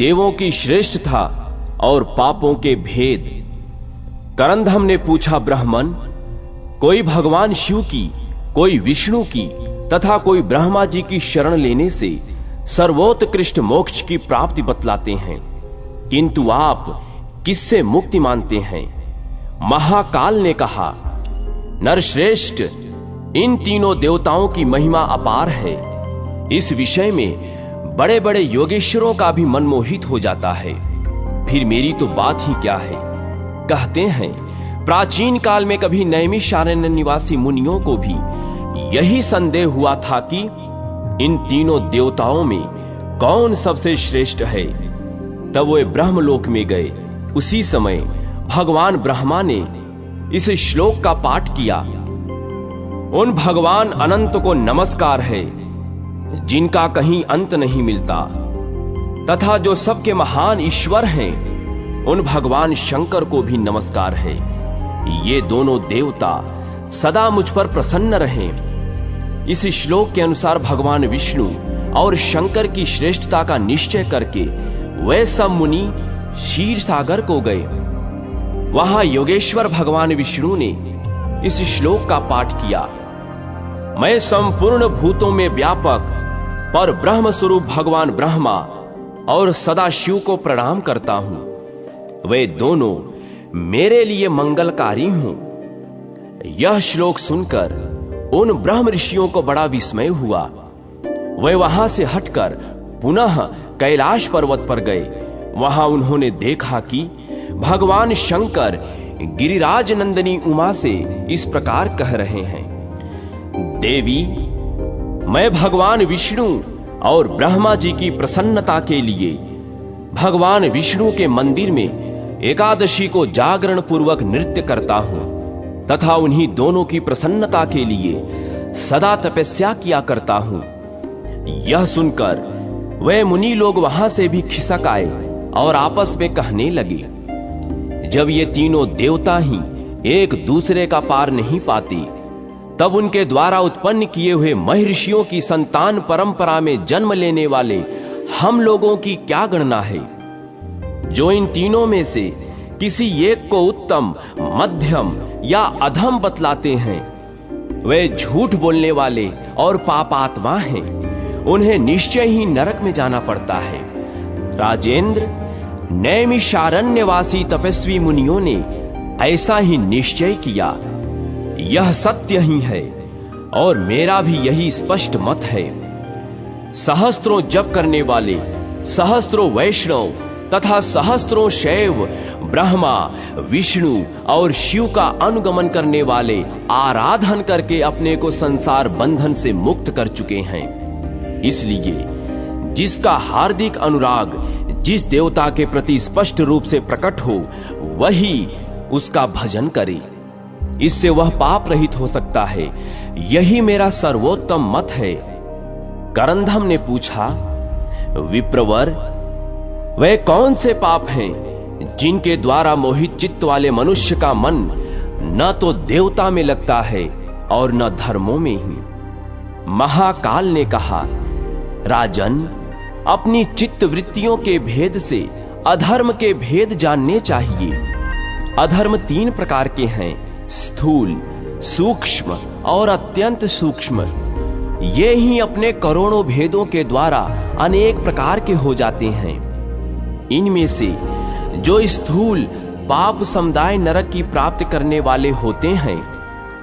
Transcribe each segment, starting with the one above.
देवों की श्रेष्ठता और पापों के भेद। करंधम ने पूछा, ब्राह्मण, कोई भगवान शिव की, कोई विष्णु की तथा कोई ब्रह्मा जी की शरण लेने से सर्वोत्कृष्ट मोक्ष की प्राप्ति बतलाते हैं, किंतु आप किससे मुक्ति मानते हैं? महाकाल ने कहा, नरश्रेष्ठ, इन तीनों देवताओं की महिमा अपार है। इस विषय में बड़े बड़े योगेश्वरों का भी मन मोहित हो जाता है, फिर मेरी तो बात ही क्या है। कहते हैं प्राचीन काल में कभी नैमिषारण्य निवासी मुनियों को भी यही संदेह हुआ था कि इन तीनों देवताओं में कौन सबसे श्रेष्ठ है। तब वे ब्रह्मलोक में गए। उसी समय भगवान ब्रह्मा ने इस श्लोक का पाठ किया। उन भगवान अनंत को नमस्कार है जिनका कहीं अंत नहीं मिलता, तथा जो सबके महान ईश्वर हैं उन भगवान शंकर को भी नमस्कार है। ये दोनों देवता सदा मुझ पर प्रसन्न रहें। इस श्लोक के अनुसार भगवान विष्णु और शंकर की श्रेष्ठता का निश्चय करके वे सब मुनि क्षीर सागर को गए। वहां योगेश्वर भगवान विष्णु ने इस श्लोक का पाठ किया। मैं संपूर्ण भूतों में व्यापक पर ब्रह्म स्वरूप भगवान ब्रह्मा और सदाशिव को प्रणाम करता हूं। वे दोनों मेरे लिए मंगलकारी हूं। यह श्लोक सुनकर उन ब्रह्म ऋषियों को बड़ा विस्मय हुआ। वे वहां से हटकर पुनः कैलाश पर्वत पर गए। वहां उन्होंने देखा कि भगवान शंकर गिरिराज नंदिनी उमा से इस प्रकार कह रहे हैं, देवी, मैं भगवान विष्णु और ब्रह्मा जी की प्रसन्नता के लिए भगवान विष्णु के मंदिर में एकादशी को जागरण पूर्वक नृत्य करता हूं तथा उन्हीं दोनों की प्रसन्नता के लिए सदा तपस्या किया करता हूं। यह सुनकर वे मुनि लोग वहां से भी खिसक आए और आपस में कहने लगे, जब ये तीनों देवता ही एक दूसरे का पार नहीं पाते, तब उनके द्वारा उत्पन्न किए हुए महर्षियों की संतान परंपरा में जन्म लेने वाले हम लोगों की क्या गणना है। जो इन तीनों में से किसी एक को उत्तम, मध्यम या अधम बतलाते हैं, वे झूठ बोलने वाले और पापात्मा हैं। उन्हें निश्चय ही नरक में जाना पड़ता है। राजेंद्र, नैमिषारण्यवासी तपस्वी मुनियों ने ऐसा ही निश्चय किया। यह सत्य ही है और मेरा भी यही स्पष्ट मत है। सहस्त्रों जप करने वाले, सहस्त्रों वैष्णव तथा सहस्त्रों शैव ब्रह्मा, विष्णु और शिव का अनुगमन करने वाले आराधन करके अपने को संसार बंधन से मुक्त कर चुके हैं। इसलिए जिसका हार्दिक अनुराग जिस देवता के प्रति स्पष्ट रूप से प्रकट हो, वही उसका भजन करे। इससे वह पाप रहित हो सकता है। यही मेरा सर्वोत्तम मत है। करंधम ने पूछा, विप्रवर, वे कौन से पाप हैं जिनके द्वारा मोहित चित्त वाले मनुष्य का मन न तो देवता में लगता है और न धर्मों में ही। महाकाल ने कहा, राजन, अपनी चित्त वृत्तियों के भेद से अधर्म के भेद जानने चाहिए। अधर्म 3 प्रकार के हैं, स्थूल, सूक्ष्म और अत्यंत सूक्ष्म। ये ही अपने करोड़ों भेदों के द्वारा अनेक प्रकार के हो जाते हैं। इनमें से जो स्थूल पाप समुदाय नरक की प्राप्ति करने वाले होते हैं,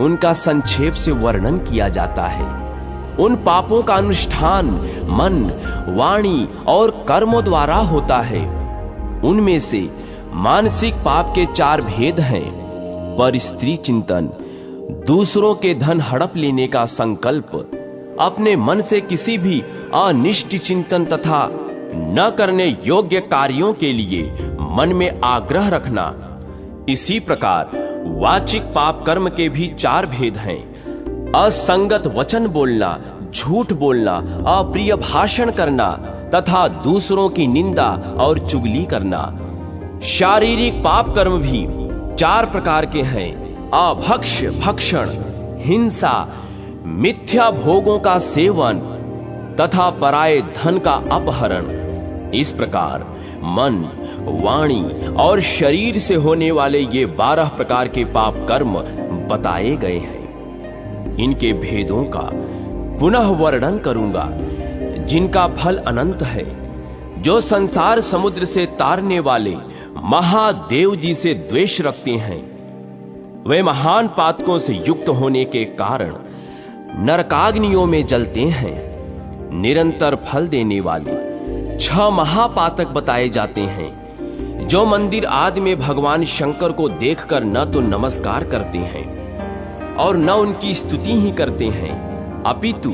उनका संक्षेप से वर्णन किया जाता है। उन पापों का अनुष्ठान मन, वाणी और कर्मों द्वारा होता है। उनमें से मानसिक पाप के 4 भेद हैं, पर स्त्री चिंतन, दूसरों के धन हड़प लेने का संकल्प, अपने मन से किसी भी अनिष्ट चिंतन तथा न करने योग्य कार्यों के लिए मन में आग्रह रखना। इसी प्रकार वाचिक पाप कर्म के भी 4 भेद हैं। असंगत वचन बोलना, झूठ बोलना, अप्रिय भाषण करना तथा दूसरों की निंदा और चुगली करना। शारीरिक पाप कर्म भी 4 प्रकार के हैं, अभक्ष भक्षण, हिंसा, मिथ्या भोगों का सेवन तथा पराये धन का अपहरण। इस प्रकार मन, वाणी और शरीर से होने वाले ये 12 प्रकार के पाप कर्म बताए गए हैं। इनके भेदों का पुनः वर्णन करूंगा, जिनका फल अनंत है। जो संसार समुद्र से तारने वाले महादेव जी से द्वेष रखते हैं, वे महान पातकों से युक्त होने के कारण नरकाग्नियों में जलते हैं। निरंतर फल देने वाले 6 महापातक बताए जाते हैं, जो मंदिर आदि में भगवान शंकर को देखकर न तो नमस्कार करते हैं और न उनकी स्तुति ही करते हैं, अपितु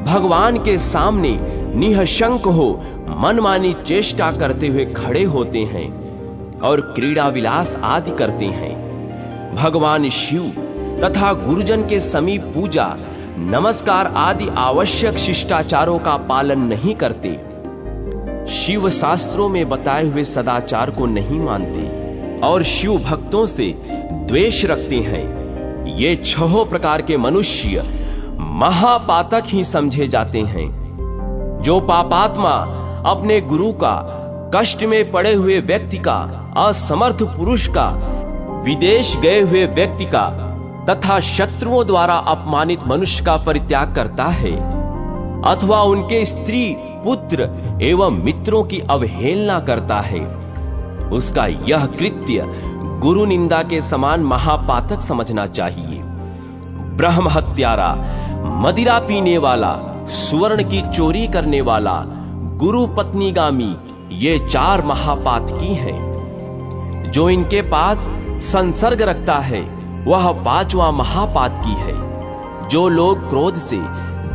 भगवान के सामने निःशंक हो मनमानी चेष्टा करते हुए खड़े होते हैं और क्रीड़ा विलास आदि करते हैं। भगवान शिव तथा गुरुजन के समीप पूजा, नमस्कार आदि आवश्यक शिष्टाचारों का पालन नहीं करते। शिव शास्त्रों में बताए हुए सदाचार को नहीं मानते और शिव भक्तों से द्वेष रखते हैं। ये 6 प्रकार के मनुष्य महापातक ही समझे जाते हैं। जो पापात्मा अपने गुरु का, कष्ट में पड़े हुए व्यक्ति का, असमर्थ पुरुष का, विदेश गए हुए व्यक्ति का तथा शत्रुओं द्वारा अपमानित मनुष्य का परित्याग करता है, अथवा उनके स्त्री, पुत्र एवं मित्रों की अवहेलना करता है, उसका यह कृत्य गुरु निंदा के समान महापातक समझना चाहिए। ब्रह्म हत्यारा, मदिरा पीने वाला, सुवर्ण की चोरी करने वाला, गुरु पत्नीगामी, ये 4 महापातकी हैं। जो इनके पास संसर्ग रखता है वह 5वां महापातकी है। जो लोग क्रोध से,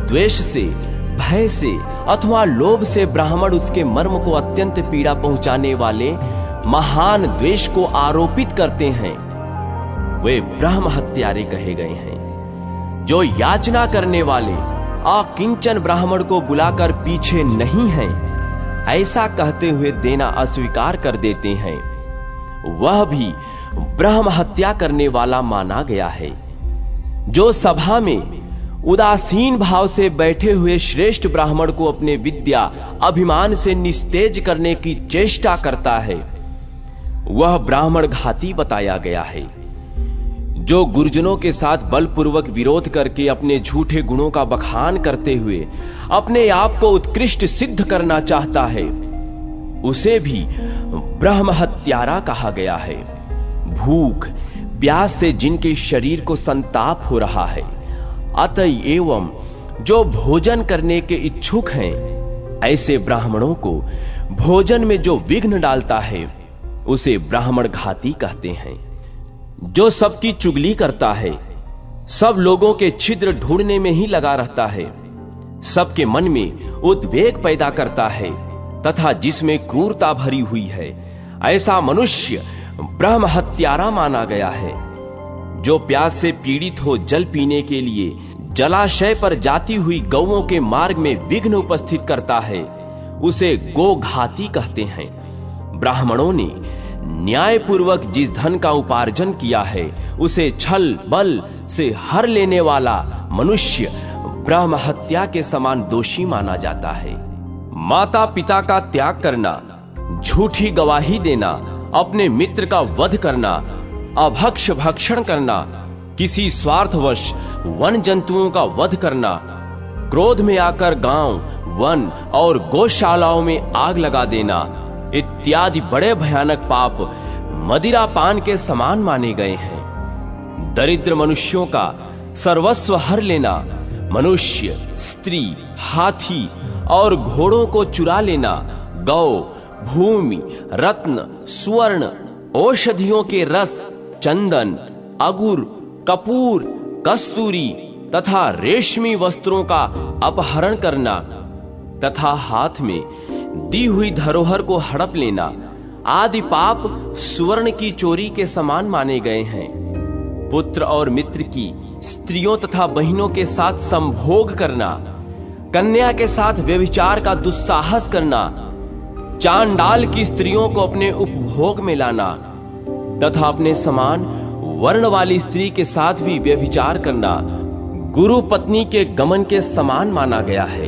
द्वेष से, भय से अथवा लोभ से ब्राह्मण उसके मर्म को अत्यंत पीड़ा पहुंचाने वाले महान द्वेष को आरोपित करते हैं, वे ब्रह्म हत्यारे कहे गए हैं। जो याचना करने वाले अकिंचन ब्राह्मण को बुलाकर पीछे नहीं हैं, ऐसा कहते हुए देना अस्वीकार कर देते हैं, वह भी ब्रह्म हत्या करने वाला माना गया है। जो सभा में उदासीन भाव से बैठे हुए श्रेष्ठ ब्राह्मण को अपने विद्या अभिमान से निस्तेज करने की चेष्टा करता है, वह ब्राह्मण घाती बताया गया है। जो गुरुजनों के साथ बलपूर्वक विरोध करके अपने झूठे गुणों का बखान करते हुए अपने आप को उत्कृष्ट सिद्ध करना चाहता है, उसे भी ब्रह्म हत्यारा कहा गया है। भूख प्यास से जिनके शरीर को संताप हो रहा है, अतएव जो भोजन करने के इच्छुक हैं, ऐसे ब्राह्मणों को भोजन में जो विघ्न डालता है, उसे ब्राह्मण घाती कहते हैं। जो सबकी चुगली करता है, सब लोगों के छिद्र ढूंढने में ही लगा रहता है, सबके मन में उद्वेग पैदा करता है तथा जिसमें क्रूरता भरी हुई है, ऐसा मनुष्य ब्रह्म हत्यारा माना गया है। जो प्यास से पीड़ित हो जल पीने के लिए जलाशय पर जाती हुई गौओं के मार्ग में विघ्न उपस्थित करता है, उसे गोघाती कहते हैं। ब्राह्मणों ने न्यायपूर्वक जिस धन का उपार्जन किया है, उसे छल बल से हर लेने वाला मनुष्य ब्रह्म हत्या के समान दोषी माना जाता है। माता पिता का त्याग करना, झूठी गवाही देना, अपने मित्र का वध करना, अभक्ष भक्षण करना, किसी स्वार्थवश वन जंतुओं का वध करना, क्रोध में आकर गांव, वन और गौशालाओं में आग लगा देना इत्यादि बड़े भयानक पाप मदिरा पान के समान माने गए हैं। दरिद्र मनुष्यों का सर्वस्व हर लेना, मनुष्य, स्त्री, हाथी और घोड़ों को चुरा लेना, गौ, भूमि, रत्न, सुवर्ण, औषधियों के रस, चंदन, अगुर, कपूर, कस्तूरी तथा रेशमी वस्त्रों का अपहरण करना तथा हाथ में दी हुई धरोहर को हड़प लेना आदि पाप सुवर्ण की चोरी के समान माने गए हैं। पुत्र और मित्र की स्त्रियों तथा बहनों के साथ संभोग करना, कन्या के साथ व्यभिचार का दुस्साहस करना, चांडाल की स्त्रियों को अपने उपभोग में लाना तथा अपने समान वर्ण वाली स्त्री के साथ भी व्यभिचार करना गुरु पत्नी के गमन के समान माना गया है।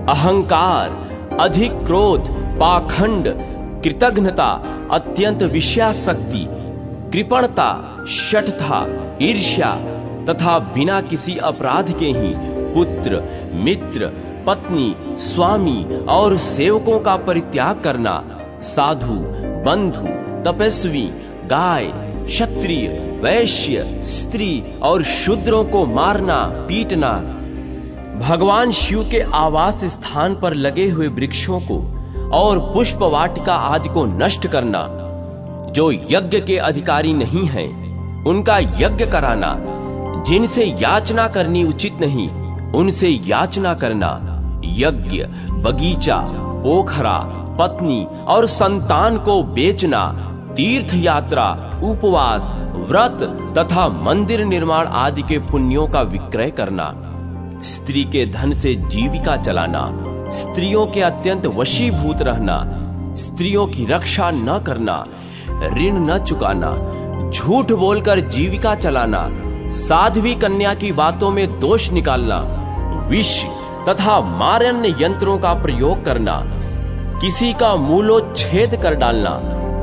अहंकार, अधिक क्रोध, पाखंड, कृतघ्नता, अत्यंत विषयासक्ति, कृपणता, शठता, ईर्ष्या तथा बिना किसी अपराध के ही पुत्र, मित्र, पत्नी, स्वामी और सेवकों का परित्याग करना, साधु, बंधु, तपस्वी, गाय, क्षत्रिय, वैश्य, स्त्री और शूद्रों को मारना, पीटना, भगवान शिव के आवास स्थान पर लगे हुए वृक्षों को और पुष्प वाटिका आदि को नष्ट करना, जो यज्ञ के अधिकारी नहीं हैं, उनका यज्ञ कराना, जिनसे याचना करनी उचित नहीं, उनसे याचना करना, यज्ञ, बगीचा, पोखरा, पत्नी और संतान को बेचना, तीर्थ यात्रा, उपवास, व्रत तथा मंदिर निर्माण आदि के पुण्यों का विक्रय करना, स्त्री के धन से जीविका चलाना, स्त्रियों के अत्यंत वशीभूत रहना, स्त्रियों की रक्षा न करना, ऋण न चुकाना, झूठ बोलकर जीविका चलाना, साध्वी कन्या की बातों में दोष निकालना, विष तथा मारण्य यंत्रों का प्रयोग करना, किसी का मूलोच्छेद कर डालना,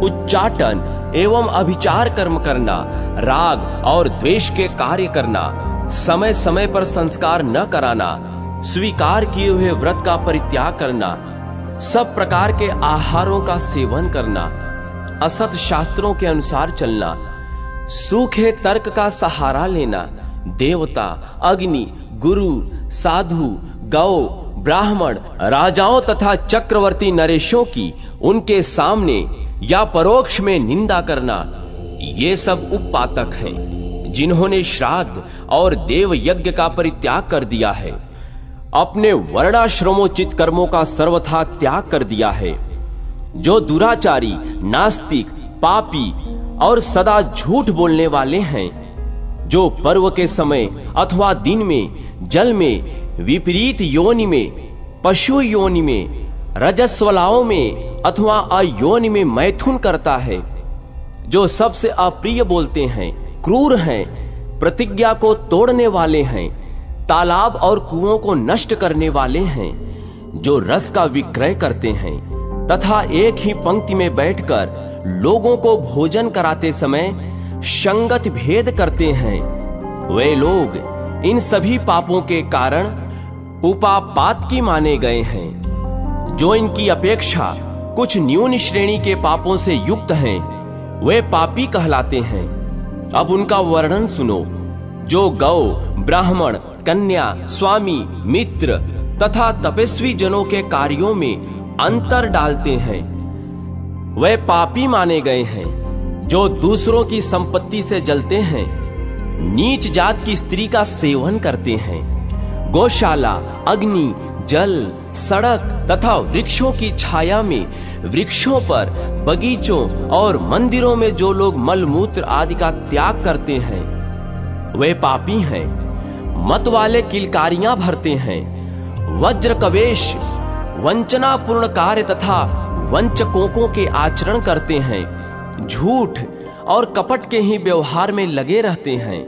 उच्चाटन एवं अभिचार कर्म करना, राग और द्वेष के कार्य करना, समय समय पर संस्कार न कराना, स्वीकार किए हुए व्रत का परित्याग करना, सब प्रकार के आहारों का सेवन करना, असत शास्त्रों के अनुसार चलना, सूखे तर्क का सहारा लेना, देवता, अग्नि, गुरु, साधु, गौ, ब्राह्मण, राजाओं तथा चक्रवर्ती नरेशों की उनके सामने या परोक्ष में निंदा करना, ये सब उपपातक हैं, जिन्होंने श्राद्ध और देव यज्ञ का परित्याग कर दिया है, अपने वर्णाश्रमोचित कर्मों का सर्वथा त्याग कर दिया है। जो दुराचारी, नास्तिक, पापी और सदा झूठ बोलने वाले हैं, जो पर्व के समय अथवा दिन में, जल में, विपरीत योनि में, पशु योनि में, रजस्वलाओं में अथवा अयोनि में मैथुन करता है, जो सबसे अप्रिय बोलते हैं, क्रूर हैं, प्रतिज्ञा को तोड़ने वाले हैं, तालाब और कुओं को नष्ट करने वाले हैं, जो रस का विक्रय करते हैं तथा एक ही पंक्ति में बैठकर लोगों को भोजन कराते समय संगत भेद करते हैं, वे लोग इन सभी पापों के कारण उपापात की माने गए हैं। जो इनकी अपेक्षा कुछ न्यून श्रेणी के पापों से युक्त हैं, वे पापी कहलाते हैं। अब उनका वर्णन सुनो। जो गौ, ब्राह्मण, कन्या, स्वामी, मित्र तथा तपस्वी जनों के कार्यों में अंतर डालते हैं, वे पापी माने गए हैं। जो दूसरों की संपत्ति से जलते हैं, नीच जात की स्त्री का सेवन करते हैं, गौशाला, अग्नि, जल, सड़क तथा वृक्षों की छाया में, वृक्षों पर, बगीचों और मंदिरों में जो लोग मलमूत्र आदि का त्याग करते हैं, वे पापी हैं। मत वाले किलकारियां भरते हैं, वज्र कवेश, वंचनापूर्ण कार्य तथा वंचकों के आचरण करते हैं, झूठ और कपट के ही व्यवहार में लगे रहते हैं,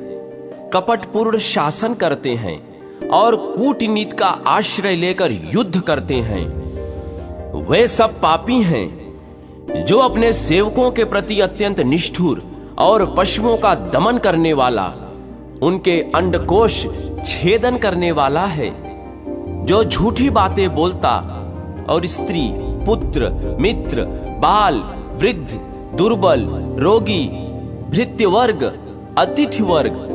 कपटपूर्ण शासन करते हैं और कूटनीति का आश्रय लेकर युद्ध करते हैं। वे सब पापी हैं। जो अपने सेवकों के प्रति अत्यंत निष्ठुर और पशुओं का दमन करने वाला, उनके अंडकोश छेदन करने वाला है, जो झूठी बातें बोलता और स्त्री, पुत्र, मित्र, बाल, वृद्ध, दुर्बल, रोगी, भृत्य वर्ग, अतिथि वर्ग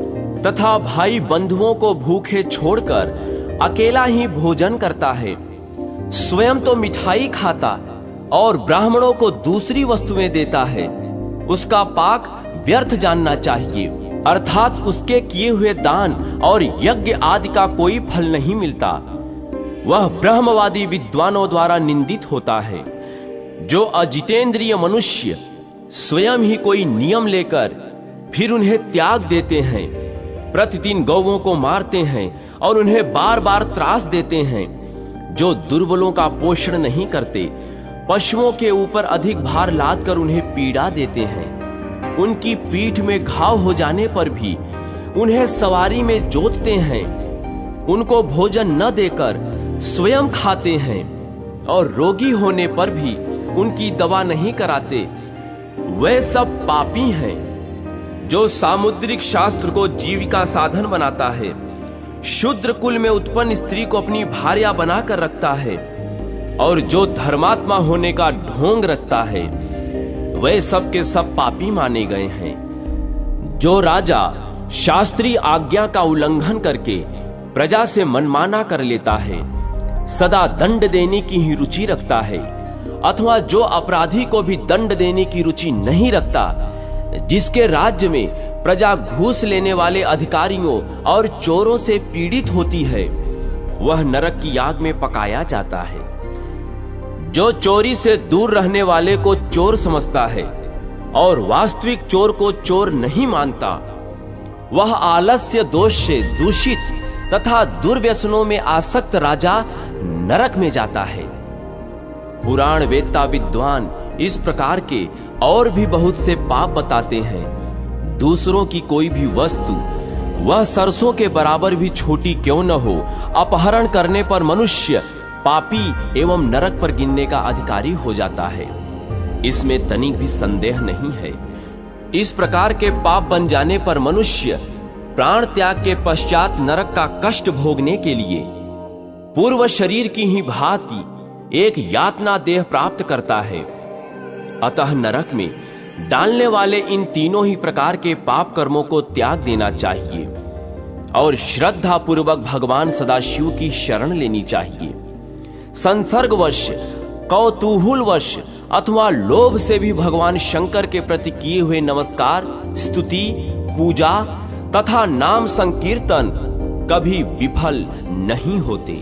तथा भाई बंधुओं को भूखे छोड़कर अकेला ही भोजन करता है, स्वयं तो मिठाई खाता और ब्राह्मणों को दूसरी वस्तुएं देता है, उसका पाक व्यर्थ जानना चाहिए, अर्थात उसके किए हुए दान और यज्ञ आदि का कोई फल नहीं मिलता। वह ब्रह्मवादी विद्वानों द्वारा निंदित होता है। जो अजितेंद्रिय मनुष्य स्वयं ही कोई नियम लेकर फिर उन्हें त्याग देते हैं, प्रतिदिन गौओं को मारते हैं और उन्हें बार बार त्रास देते हैं, जो दुर्बलों का पोषण नहीं करते, पशुओं के ऊपर अधिक भार लादकर उन्हें पीड़ा देते हैं, उनकी पीठ में घाव हो जाने पर भी उन्हें सवारी में जोतते हैं, उनको भोजन न देकर स्वयं खाते हैं और रोगी होने पर भी उनकी दवा नहीं कराते, वे सब पापी हैं। जो सामुद्रिक शास्त्र को जीविका साधन बनाता है, शूद्र कुल में उत्पन्न स्त्री को अपनी भार्या बनाकर रखता है, और जो धर्मात्मा होने का ढोंग रचता है, वे सब के सब पापी माने गए हैं। जो राजा शास्त्रीय आज्ञा का उल्लंघन करके प्रजा से मनमाना कर लेता है, सदा दंड देने की ही रुचि रखता है, अथवा जो अपराधी को भी दंड देने की रुचि नहीं रखता, जिसके राज्य में प्रजा घूस लेने वाले अधिकारियों और चोरों से पीड़ित होती है, वह नरक की आग में पकाया जाता है। जो चोरी से दूर रहने वाले को चोर समझता है और वास्तविक चोर को चोर नहीं मानता, वह आलस्य दोष से दूषित तथा दुर्व्यसनों में आसक्त राजा नरक में जाता है। पुराण वेत्ता विद्वान इस प्रकार के और भी बहुत से पाप बताते हैं। दूसरों की कोई भी वस्तु, वह सरसों के बराबर भी छोटी क्यों न हो, अपहरण करने पर मनुष्य पापी एवं नरक पर गिनने का अधिकारी हो जाता है। इसमें तनिक भी संदेह नहीं है। इस प्रकार के पाप बन जाने पर मनुष्य प्राण त्याग के पश्चात नरक का कष्ट भोगने के लिए पूर्व शरीर की ही भांति एक यातना देह प्राप्त करता है। अतः नरक में डालने वाले इन तीनों ही प्रकार के पाप कर्मों को त्याग देना चाहिए और श्रद्धा पूर्वक भगवान सदाशिव की शरण लेनी चाहिए। संसर्गवश, कौतूहलवश अथवा लोभ से भी भगवान शंकर के प्रति किए हुए नमस्कार, स्तुति, पूजा तथा नाम संकीर्तन कभी विफल नहीं होते।